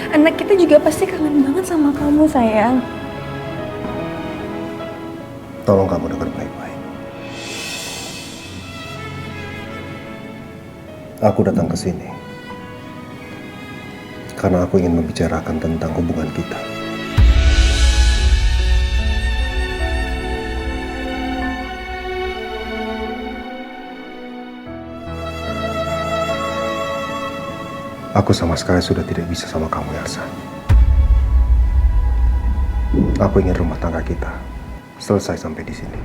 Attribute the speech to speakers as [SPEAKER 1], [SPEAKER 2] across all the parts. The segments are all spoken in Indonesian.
[SPEAKER 1] Anak kita juga pasti kangen banget sama kamu, sayang.
[SPEAKER 2] Tolong kamu dengar baik-baik. Aku datang ke sini karena aku ingin membicarakan tentang hubungan kita. Aku sama sekali sudah tidak bisa sama kamu, Elsa. Aku ingin rumah tangga kita selesai sampai di sini.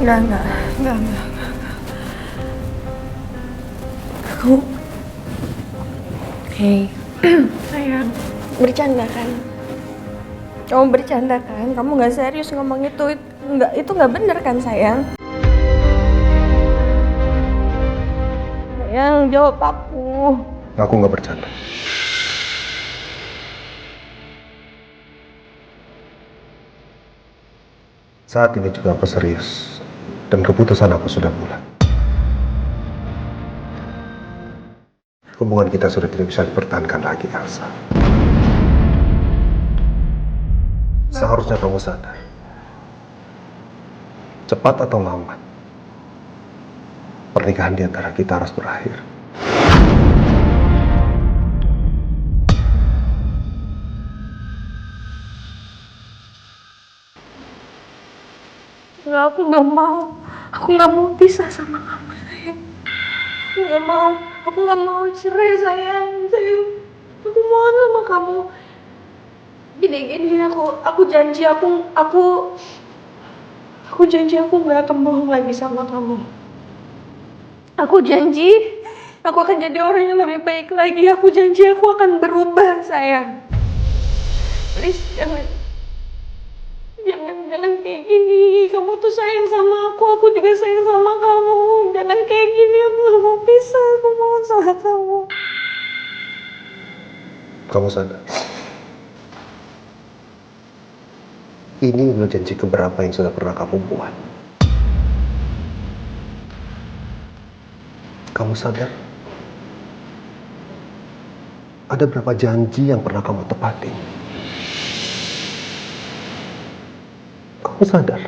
[SPEAKER 1] Enggak. Kamu... Hey, sayang, bercanda kan? Kamu bercanda kan? Kamu nggak serius ngomong itu? Itu nggak bener kan, sayang? Sayang, jawab aku.
[SPEAKER 2] Aku nggak bercanda. Saat ini juga aku serius dan keputusan aku sudah bulat. Hubungan kita sudah tidak bisa dipertahankan lagi, Elsa. Seharusnya kamu sadar. Cepat atau lambat, pernikahan di antara kita harus berakhir.
[SPEAKER 1] Enggak, aku nggak mau. Aku nggak mau pisah sama kamu, sayang. Aku nggak mau. Aku nggak mau cerai, sayang. Aku mohon sama kamu. Gini, aku janji aku janji aku nggak akan bohong lagi sama kamu. Aku janji aku akan jadi orang yang lebih baik lagi. Aku janji aku akan berubah, sayang. Please jangan kayak gini. Kamu tuh sayang sama aku juga sayang sama kamu. Jangan kayak gini, aku gak mau pisah. Aku mohon sama kamu.
[SPEAKER 2] Kamu sadar? Ini adalah janji keberapa yang sudah pernah kamu buat. Kamu sadar? Ada berapa janji yang pernah kamu tepati? Kamu sadar?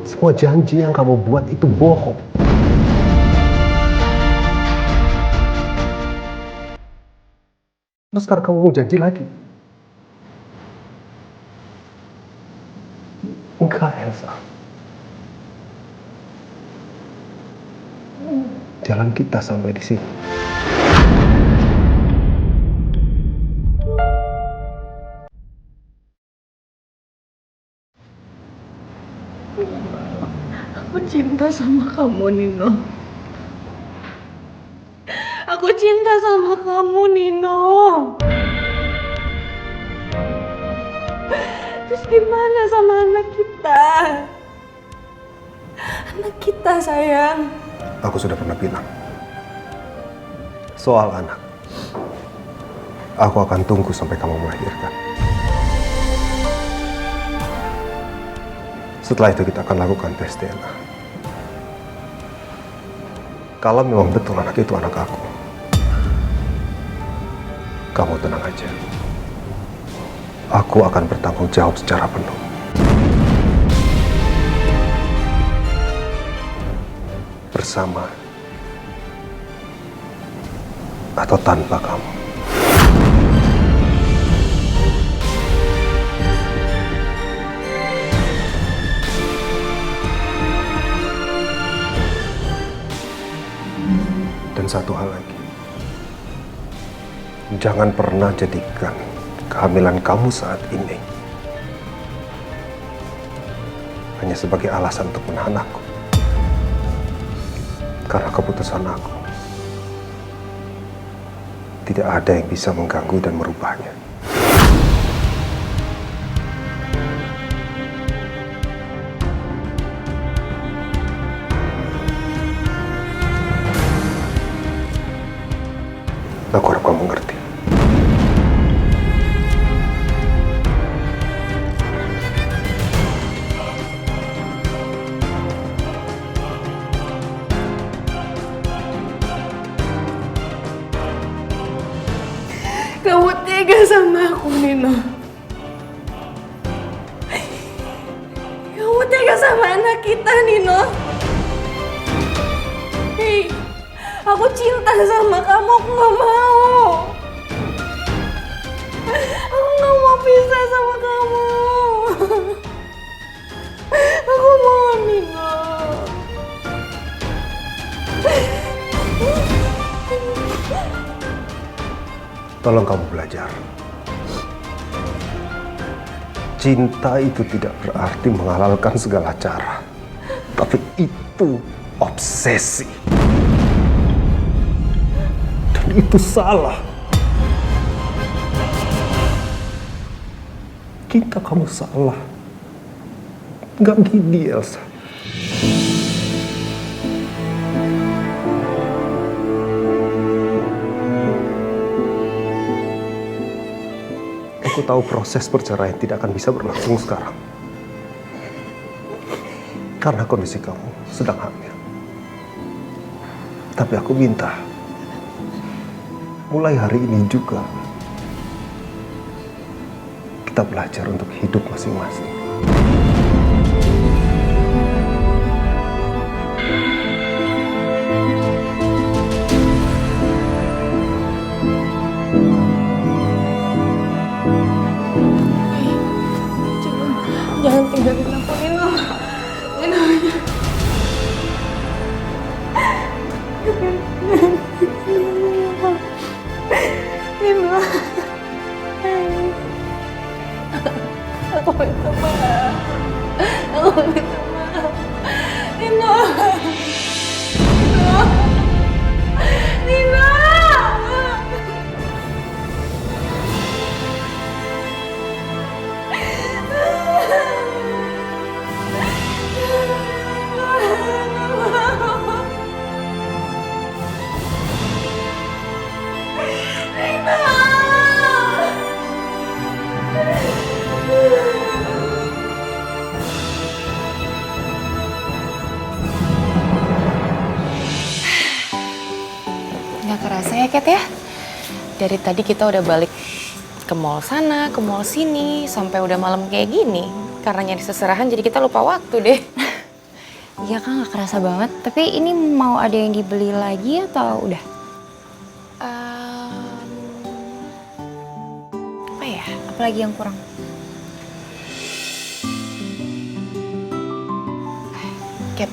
[SPEAKER 2] Semua janji yang kamu buat itu bohong. Terus sekarang kamu mau janji lagi? Enggak, Elsa. Jalan kita sampai di sini.
[SPEAKER 1] Aku cinta sama kamu, Nino. Aku cinta sama kamu, Nino. Terus gimana sama anak kita? Anak kita, sayang.
[SPEAKER 2] Aku sudah pernah bilang. Soal anak. Aku akan tunggu sampai kamu melahirkan. Setelah itu kita akan lakukan tes DNA. Kalau memang betul anak itu anak aku, kamu tenang aja. Aku akan bertanggung jawab secara penuh. Bersama atau tanpa kamu. Dan satu hal lagi, jangan pernah jadikan kehamilan kamu saat ini hanya sebagai alasan untuk menahan aku. Karena keputusan aku tidak ada yang bisa mengganggu dan merubahnya. Aku harap kamu mengerti.
[SPEAKER 1] Kamu tega sama aku, Nino. Kamu tega sama anak kita, Nino. Hei, aku cinta sama kamu, aku gak mau. Aku gak mau pisah sama kamu. Aku mau, Nino.
[SPEAKER 2] Tolong kamu belajar. Cinta itu tidak berarti menghalalkan segala cara. Tapi itu obsesi. Dan itu salah. Cinta kamu salah. Gak gini, Elsa. Aku tahu proses perceraian tidak akan bisa berlangsung sekarang. Karena kondisi kamu sedang hamil. Tapi aku minta, mulai hari ini juga, kita belajar untuk hidup masing-masing.
[SPEAKER 1] Jangan tinggalin aku, Nino. Nino. Nino. Aku minta maaf. Aku minta maaf. Nino. Nino. Nino.
[SPEAKER 3] Nggak kerasa ya, Kat ya? Dari tadi kita udah balik ke mall sana, ke mall sini, sampai udah malam kayak gini. Karena nyari seserahan jadi kita lupa waktu deh.
[SPEAKER 4] Iya Kak, nggak kerasa banget. Tapi ini mau ada yang dibeli lagi atau udah?
[SPEAKER 3] Apa ya?
[SPEAKER 4] Apalagi yang kurang?
[SPEAKER 3] Kat,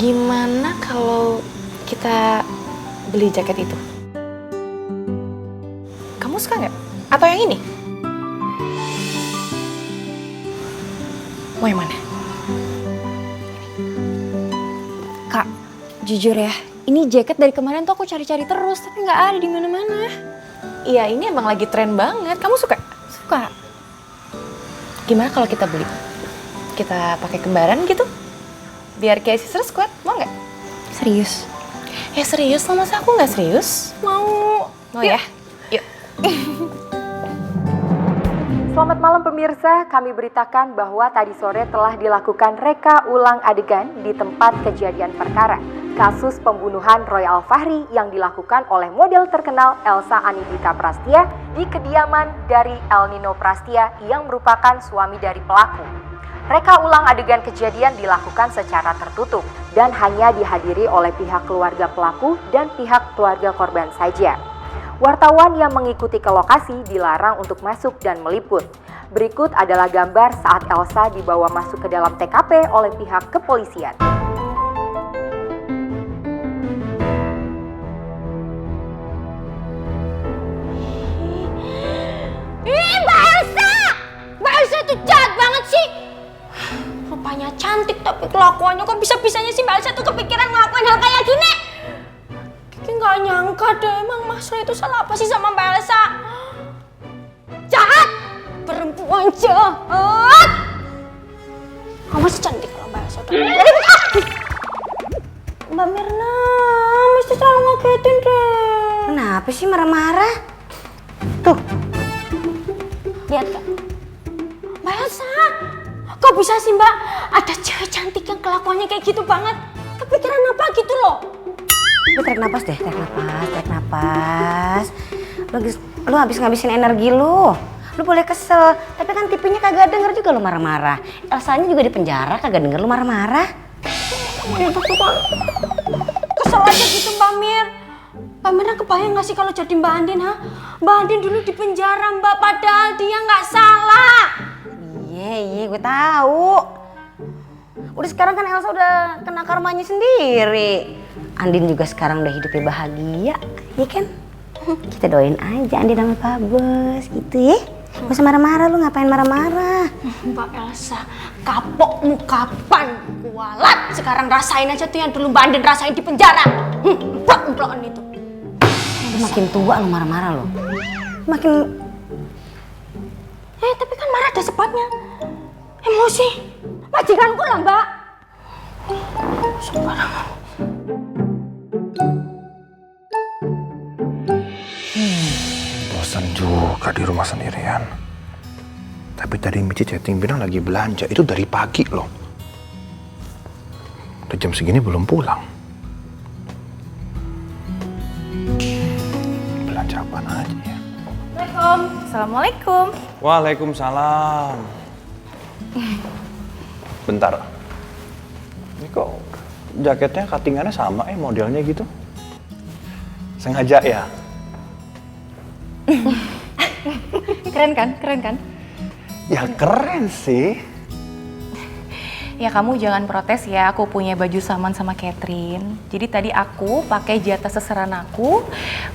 [SPEAKER 3] gimana kalau kita beli jaket itu? Kamu suka nggak? Atau yang ini? Mau yang mana?
[SPEAKER 4] Kak, jujur ya, ini jaket dari kemarin tuh aku cari-cari terus, tapi nggak ada di mana-mana.
[SPEAKER 3] Iya, ini emang lagi tren banget. Kamu suka?
[SPEAKER 4] Suka.
[SPEAKER 3] Gimana kalau kita beli? Kita pakai kembaran gitu? Biar kayak sister squad, mau nggak?
[SPEAKER 4] Serius?
[SPEAKER 3] Ya serius lah, masa aku nggak serius? Mau. Mau ya? Yuk.
[SPEAKER 5] Selamat malam pemirsa, kami beritakan bahwa tadi sore telah dilakukan reka ulang adegan di tempat kejadian perkara kasus pembunuhan Roy Alfahri yang dilakukan oleh model terkenal Elsa Anindita Prastia di kediaman dari El Nino Prastia yang merupakan suami dari pelaku. Reka ulang adegan kejadian dilakukan secara tertutup dan hanya dihadiri oleh pihak keluarga pelaku dan pihak keluarga korban saja. Wartawan yang mengikuti ke lokasi dilarang untuk masuk dan meliput. Berikut adalah gambar saat Elsa dibawa masuk ke dalam TKP oleh pihak kepolisian.
[SPEAKER 6] Ih, Mbak Elsa! Mbak Elsa tuh jahat banget sih. Rupanya cantik tapi kelakuannya kok bisa-bisanya sih Mbak Elsa tuh kepikiran ngelakuin hal kayak gini.
[SPEAKER 3] Kiki nggak
[SPEAKER 6] nggak nyangka deh, emang Mas Roy itu salah apa sih sama Mbak Elsa? Jahat! Perempuan jahat! Kamu masih cantik kalau Mbak Elsa udah. Mbak Mirna, mesti selalu ngagetin deh.
[SPEAKER 7] Kenapa sih marah-marah? Tuh,
[SPEAKER 6] Lihat Kak. Mbak Elsa, kok bisa sih Mbak? Ada cewek cantik yang kelakuannya kayak gitu banget. Kepikiran apa gitu loh?
[SPEAKER 7] lu tarik napas deh, tarik napas. Lu habis ngabisin energi lu. Lu boleh kesel, tapi kan tipenya kagak denger juga lu marah-marah. Elsanya juga di penjara kagak denger lu marah-marah.
[SPEAKER 6] Kesel aja gitu Mbak Mir. Mbak Mirna kebayang gak sih kalau jadi Mbak Andin, ha? Mbak Andin dulu di penjara Mbak, padahal dia nggak salah.
[SPEAKER 7] Iya, gue tahu. Udah sekarang kan Elsa udah kena karmanya sendiri. Andin juga sekarang udah hidupnya bahagia, ya kan? Kita doain aja Andin sama Pak Bos gitu ya. Gak usah marah-marah, lu ngapain marah-marah?
[SPEAKER 6] Mbak Elsa, kapokmu kapan kualat? Sekarang rasain aja tuh yang dulu Mbak Andin rasain di penjara. Blok-blokan itu.
[SPEAKER 7] Lu makin tua lu marah-marah lu. Makin...
[SPEAKER 6] Tapi kan marah ada sebabnya. Emosi. Majikanku lah Mbak. Sembarangan.
[SPEAKER 2] Bosan juga di rumah sendirian. Tapi tadi Mici chatting bilang lagi belanja. Itu dari pagi loh. Udah jam segini belum pulang. Belanja apaan aja ya?
[SPEAKER 3] Assalamualaikum.
[SPEAKER 8] Waalaikumsalam. Bentar. Ini kok jaketnya cuttingannya sama modelnya gitu? Sengaja ya?
[SPEAKER 3] Keren kan?
[SPEAKER 8] Ya keren sih.
[SPEAKER 3] Ya kamu jangan protes ya, aku punya baju saman sama Catherine. Jadi tadi aku pakai jatah seseran aku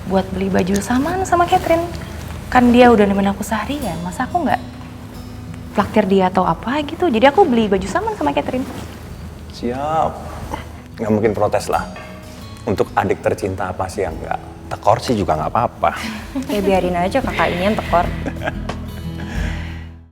[SPEAKER 3] buat beli baju saman sama Catherine. Kan dia udah nemenin aku seharian, masa aku nggak traktir dia atau apa gitu. Jadi aku beli baju saman sama Catherine.
[SPEAKER 8] Siap. Nggak mungkin protes lah. Untuk adik tercinta apa sih yang nggak? Tekor sih juga nggak apa-apa.
[SPEAKER 4] Ya biarin aja kakak ini yang tekor.